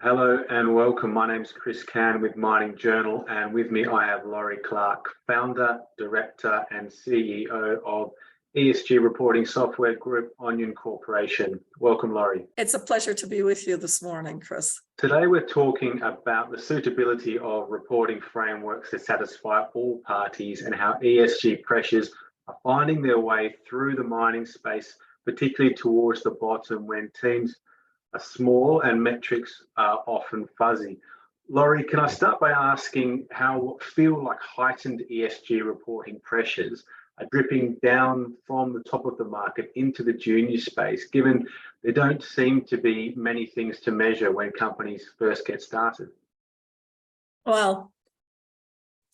Hello and welcome. My name is Chris Can with Mining Journal, and with me I have Laurie Clark, founder, director and CEO of ESG reporting software group Onyen Corporation. Welcome, Laurie. It's a pleasure to be with you this morning, Chris. Today we're talking about the suitability of reporting frameworks to satisfy all parties and how ESG pressures are finding their way through the mining space, particularly towards the bottom when teams are small and metrics are often fuzzy. Laurie, can I start by asking how what feel like heightened ESG reporting pressures are dripping down from the top of the market into the junior space, given there don't seem to be many things to measure when companies first get started? Well,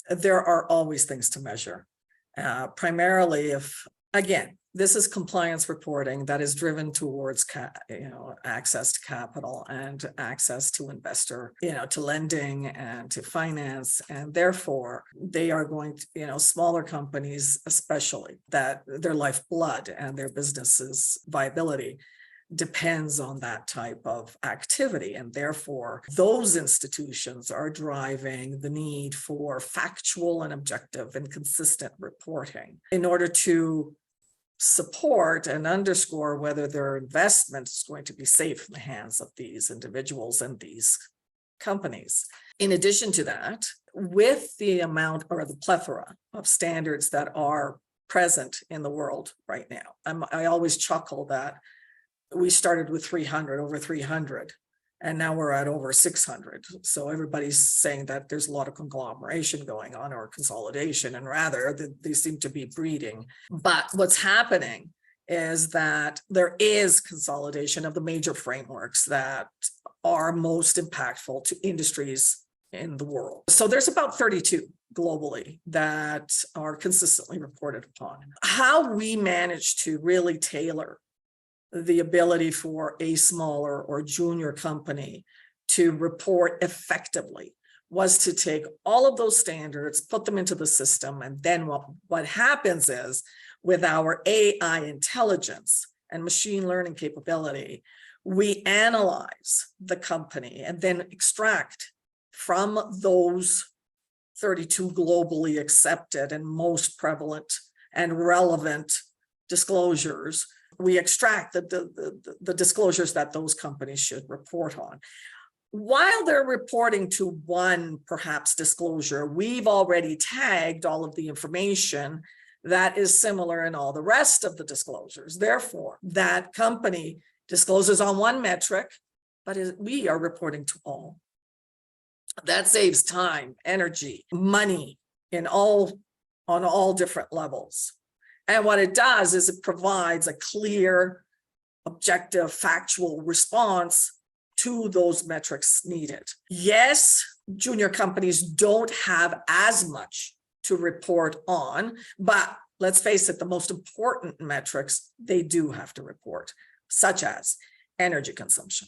there are always things to measure. Primarily again, this is compliance reporting that is driven towards access to capital and access to investor, to lending and to finance. And therefore, they are going to, smaller companies, especially, that their lifeblood and their business's viability depends on that type of activity. And therefore, those institutions are driving the need for factual and objective and consistent reporting in order to support and underscore whether their investment is going to be safe in the hands of these individuals and these companies. In addition to that, with the amount or the plethora of standards that are present in the world right now, I always chuckle that we started with over 300, and now we're at over 600. So everybody's saying that there's a lot of conglomeration going on or consolidation, and rather they seem to be breeding. But what's happening is that there is consolidation of the major frameworks that are most impactful to industries in the world. So there's about 32 globally that are consistently reported upon. How we manage to really tailor the ability for a smaller or junior company to report effectively was to take all of those standards, put them into the system, and then what happens is, with our AI intelligence and machine learning capability, we analyze the company and then extract from those 32 globally accepted and most prevalent and relevant disclosures. We extract the disclosures that those companies should report on. While they're reporting to one, perhaps, disclosure, we've already tagged all of the information that is similar in all the rest of the disclosures. Therefore, that company discloses on one metric, but we are reporting to all. That saves time, energy, money on all different levels. And what it does is it provides a clear, objective, factual response to those metrics needed. Yes, junior companies don't have as much to report on, but let's face it, the most important metrics they do have to report, such as energy consumption,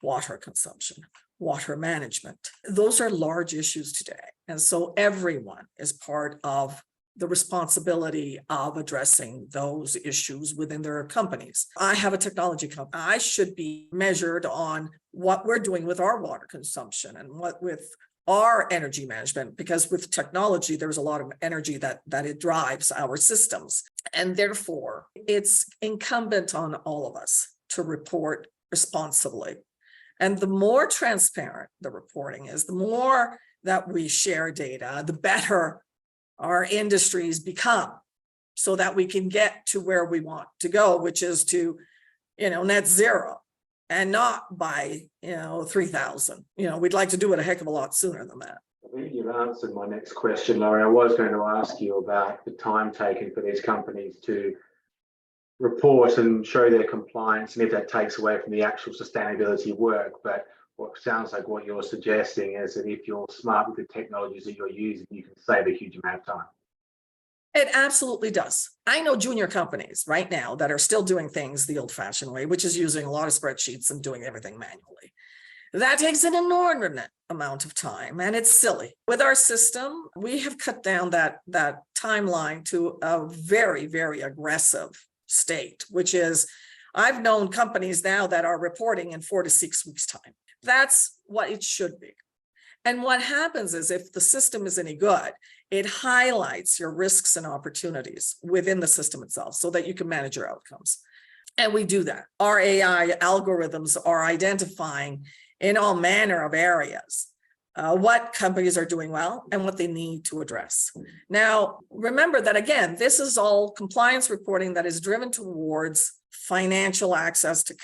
water management. Those are large issues today. And so everyone is part of the responsibility of addressing those issues within their companies. I have a technology company. I should be measured on what we're doing with our water consumption and what with our energy management, because with technology, there's a lot of energy that it drives our systems. And therefore, it's incumbent on all of us to report responsibly. And the more transparent the reporting is, the more that we share data, the better our industries become, so that we can get to where we want to go, which is to, net zero, and not by, 3000. We'd like to do it a heck of a lot sooner than that. I think you've answered my next question, Laurie. I was going to ask you about the time taken for these companies to report and show their compliance, and if that takes away from the actual sustainability work. But what sounds like what you're suggesting is that if you're smart with the technologies that you're using, you can save a huge amount of time. It absolutely does. I know junior companies right now that are still doing things the old-fashioned way, which is using a lot of spreadsheets and doing everything manually. That takes an inordinate amount of time, and it's silly. With our system, we have cut down that timeline to a very, very aggressive state, which is, I've known companies now that are reporting in 4 to 6 weeks' time. That's what it should be. And what happens is if the system is any good, it highlights your risks and opportunities within the system itself so that you can manage your outcomes. And we do that. Our AI algorithms are identifying in all manner of areas what companies are doing well and what they need to address. Now, remember that, again, this is all compliance reporting that is driven towards financial access to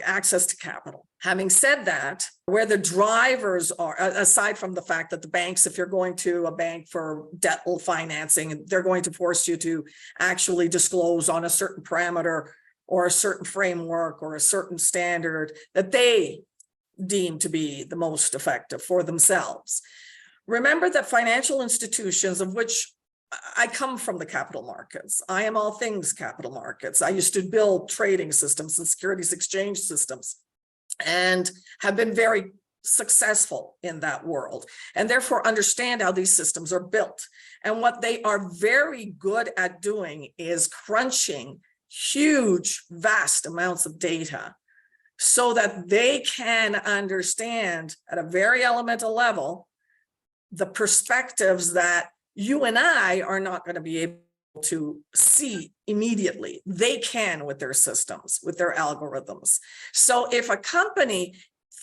access to capital. Having said that, where the drivers are, aside from the fact that the banks, if you're going to a bank for debt financing, they're going to force you to actually disclose on a certain parameter or a certain framework or a certain standard that they deem to be the most effective for themselves. Remember that financial institutions, of which I come from the capital markets. I am all things capital markets. I used to build trading systems and securities exchange systems and have been very successful in that world, and therefore understand how these systems are built. And what they are very good at doing is crunching huge, vast amounts of data so that they can understand at a very elemental level the perspectives that you and I are not going to be able to see immediately. They can with their systems, with their algorithms. So if a company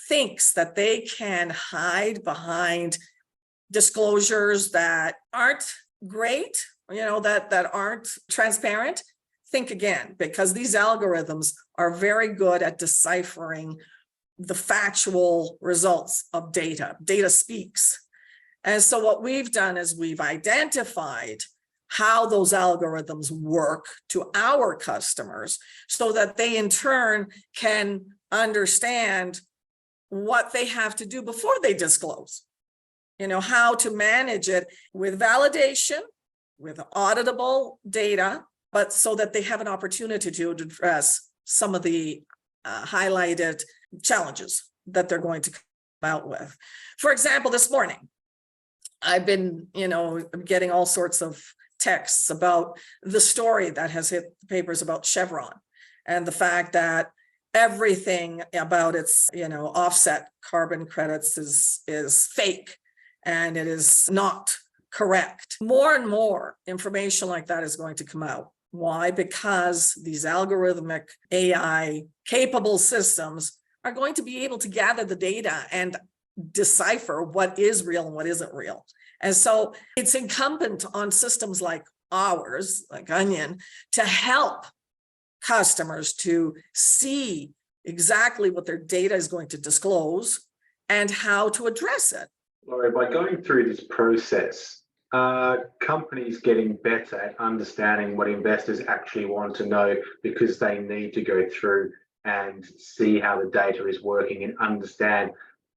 thinks that they can hide behind disclosures that aren't great, that aren't transparent, think again, because these algorithms are very good at deciphering the factual results of data. Data speaks. And so what we've done is we've identified how those algorithms work to our customers so that they in turn can understand what they have to do before they disclose, how to manage it with validation, with auditable data, but so that they have an opportunity to address some of the highlighted challenges that they're going to come out with. For example, this morning, I've been, getting all sorts of texts about the story that has hit the papers about Chevron and the fact that everything about its, offset carbon credits is fake and it is not correct. More and more information like that is going to come out. Why? Because these algorithmic AI capable systems are going to be able to gather the data and decipher what is real and what isn't real. And so it's incumbent on systems like ours, like Onyen, to help customers to see exactly what their data is going to disclose and how to address it. Laurie, by going through this process, are companies getting better at understanding what investors actually want to know because they need to go through and see how the data is working and understand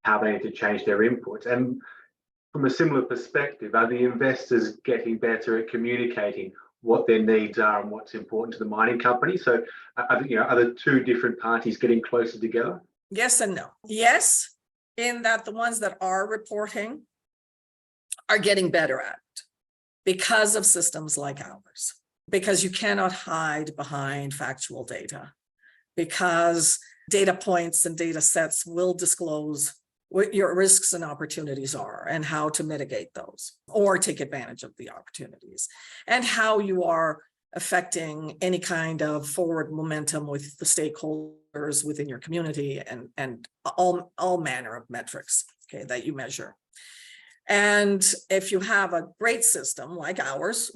how they need to change their inputs? And from a similar perspective, are the investors getting better at communicating what their needs are and what's important to the mining company? So are the two different parties getting closer together? Yes and no. Yes, in that the ones that are reporting are getting better at it because of systems like ours, because you cannot hide behind factual data, because data points and data sets will disclose what your risks and opportunities are and how to mitigate those or take advantage of the opportunities, and how you are affecting any kind of forward momentum with the stakeholders within your community and all manner of metrics, okay, that you measure. And if you have a great system like ours,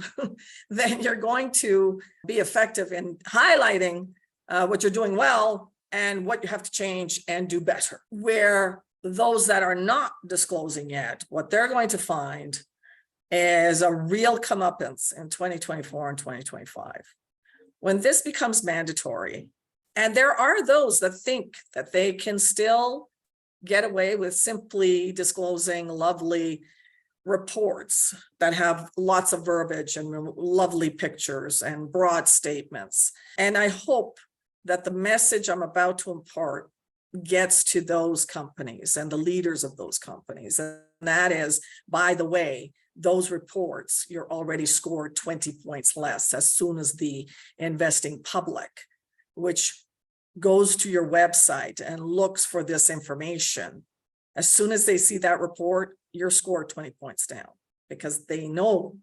then you're going to be effective in highlighting what you're doing well and what you have to change and do better. Where those that are not disclosing yet, what they're going to find is a real comeuppance in 2024 and 2025. When this becomes mandatory, and there are those that think that they can still get away with simply disclosing lovely reports that have lots of verbiage and lovely pictures and broad statements. And I hope that the message I'm about to impart gets to those companies and the leaders of those companies. And that is, by the way, those reports, you're already scored 20 points less as soon as the investing public, which goes to your website and looks for this information, As soon as they see that report, you're scored 20 points down because they know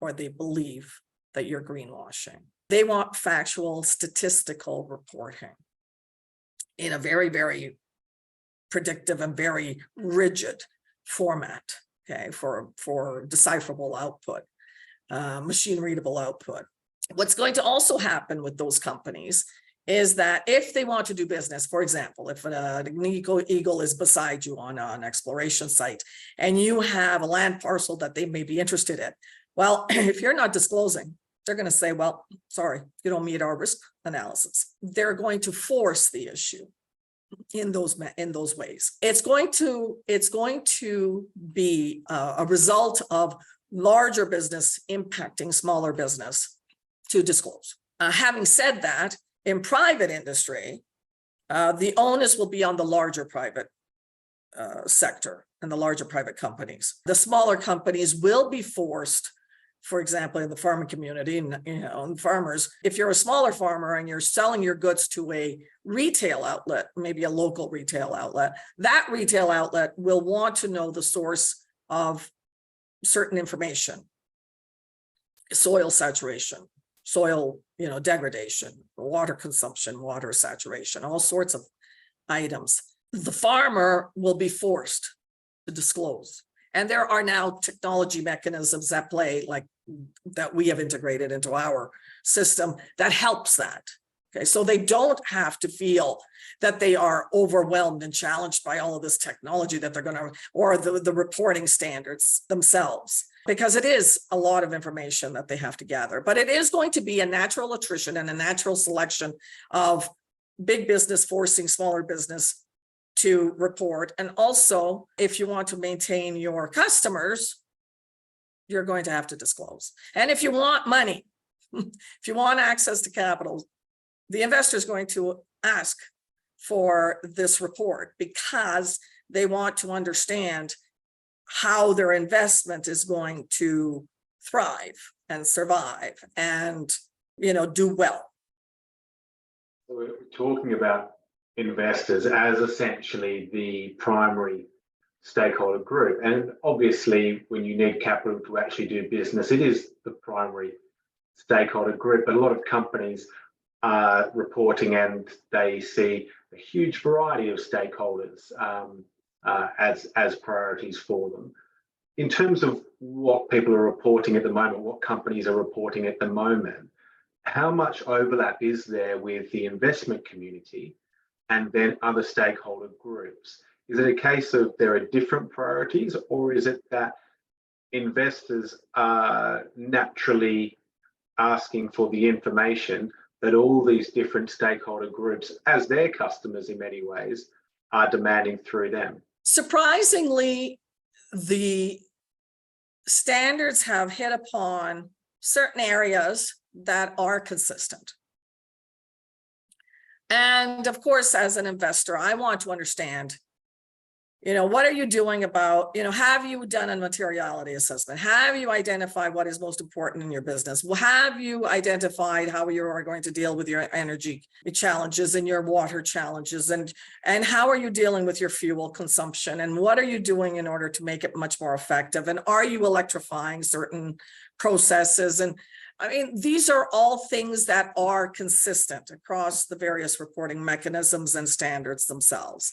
or they believe that you're greenwashing. They want factual statistical reporting in a very, very predictive and very rigid format, okay, for decipherable output, machine readable output. What's going to also happen with those companies is that if they want to do business, for example, if an eagle is beside you on an exploration site and you have a land parcel that they may be interested in, well, if you're not disclosing, they're going to say, well, sorry, you don't meet our risk analysis. They're going to force the issue in those ways. It's going to be a result of larger business impacting smaller business to disclose. Having said that, in private industry, the onus will be on the larger private sector and the larger private companies. The smaller companies will be forced, for example, in the farming community, and farmers, if you're a smaller farmer and you're selling your goods to a retail outlet, maybe a local retail outlet, that retail outlet will want to know the source of certain information, soil saturation, soil, degradation, water consumption, water saturation, all sorts of items. The farmer will be forced to disclose. And there are now technology mechanisms at play, like that we have integrated into our system that helps that. Okay, so they don't have to feel that they are overwhelmed and challenged by all of this technology that they're going to, or the reporting standards themselves, because it is a lot of information that they have to gather. But it is going to be a natural attrition and a natural selection of big business forcing smaller business to report. And also, if you want to maintain your customers, you're going to have to disclose. And if you want money, if you want access to capital, the investor is going to ask for this report because they want to understand how their investment is going to thrive and survive and, do well. So we're talking about investors as essentially the primary stakeholder group. And obviously, when you need capital to actually do business, it is the primary stakeholder group. But a lot of companies are reporting and they see a huge variety of stakeholders as priorities for them. In terms of what people are reporting at the moment, what companies are reporting at the moment, how much overlap is there with the investment community and then other stakeholder groups? Is it a case of there are different priorities, or is it that investors are naturally asking for the information that all these different stakeholder groups, as their customers in many ways, are demanding through them? Surprisingly, the standards have hit upon certain areas that are consistent. And of course, as an investor, I want to understand, what are you doing about, have you done a materiality assessment? Have you identified what is most important in your business? Have you identified how you are going to deal with your energy challenges and your water challenges? And how are you dealing with your fuel consumption? And what are you doing in order to make it much more effective? And are you electrifying certain processes? And these are all things that are consistent across the various reporting mechanisms and standards themselves.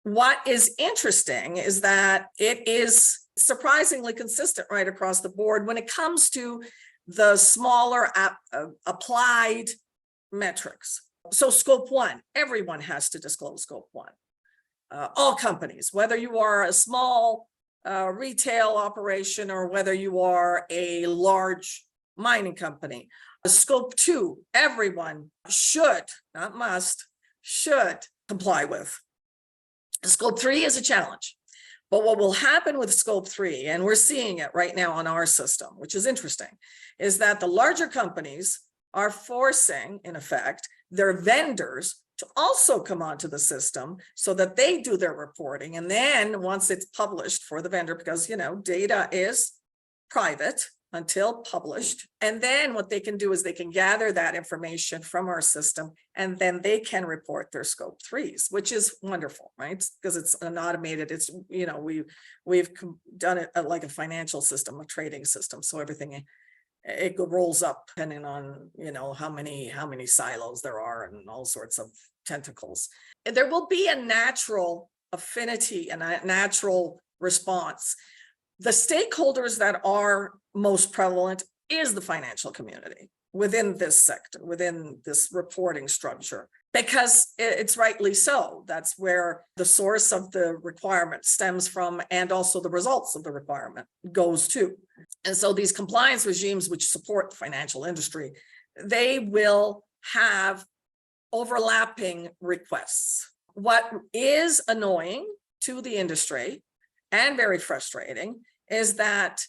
What is interesting is that it is surprisingly consistent right across the board when it comes to the smaller applied metrics. So scope 1, everyone has to disclose scope 1. All companies, whether you are a small retail operation or whether you are a large mining company. Scope 2, everyone should, not must, should comply with. Scope 3 is a challenge, but what will happen with scope 3, and we're seeing it right now on our system, which is interesting, is that the larger companies are forcing, in effect, their vendors to also come onto the system so that they do their reporting. And then once it's published for the vendor, because, data is private, until published. And then what they can do is they can gather that information from our system, and then they can report their scope 3s, which is wonderful, right? Because it's an automated, it's, you know, we've done it like a financial system, a trading system. So everything, it rolls up depending on, you know, how many silos there are and all sorts of tentacles. There will be a natural affinity and a natural response. The stakeholders that are most prevalent is the financial community within this sector, within this reporting structure, because it's rightly so. That's where the source of the requirement stems from, and also the results of the requirement goes to. And so these compliance regimes which support the financial industry, they will have overlapping requests. What is annoying to the industry and very frustrating is that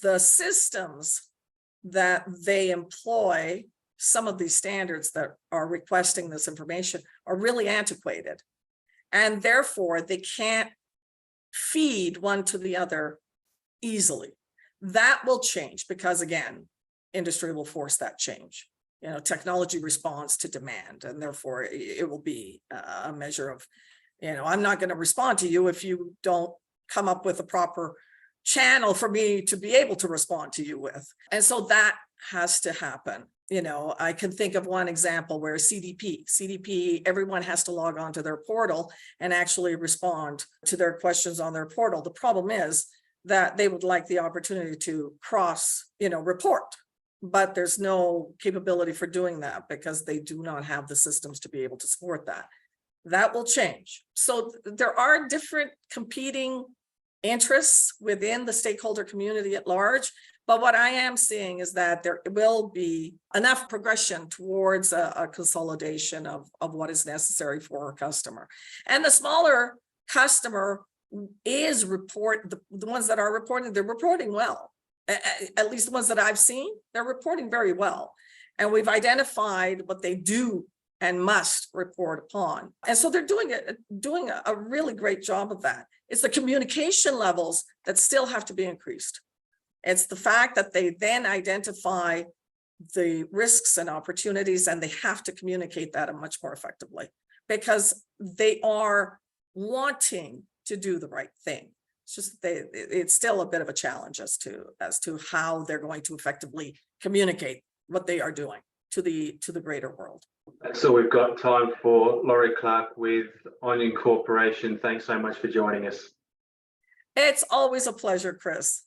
the systems that they employ, some of these standards that are requesting this information, are really antiquated. And therefore, they can't feed one to the other easily. That will change because, again, industry will force that change. You know, technology responds to demand, and therefore it will be a measure of, you know, I'm not going to respond to you if you don't come up with a proper channel for me to be able to respond to you with. And so that has to happen. You know, I can think of one example where CDP, everyone has to log on to their portal and actually respond to their questions on their portal. The problem is that they would like the opportunity to cross, you know, report, but there's no capability for doing that because they do not have the systems to be able to support that. That will change. So there are different competing interests within the stakeholder community at large. But what I am seeing is that there will be enough progression towards a consolidation of what is necessary for our customer. And the smaller customer is the ones that are reporting, they're reporting well. At least the ones that I've seen, they're reporting very well. And we've identified what they do and must report upon. And so they're doing a really great job of that. It's the communication levels that still have to be increased. It's the fact that they then identify the risks and opportunities, and they have to communicate that much more effectively because they are wanting to do the right thing. It's just it's still a bit of a challenge as to how they're going to effectively communicate what they are doing to the greater world. So we've got time for Laurie Clark with Onyen Corporation. Thanks so much for joining us. It's always a pleasure, Chris.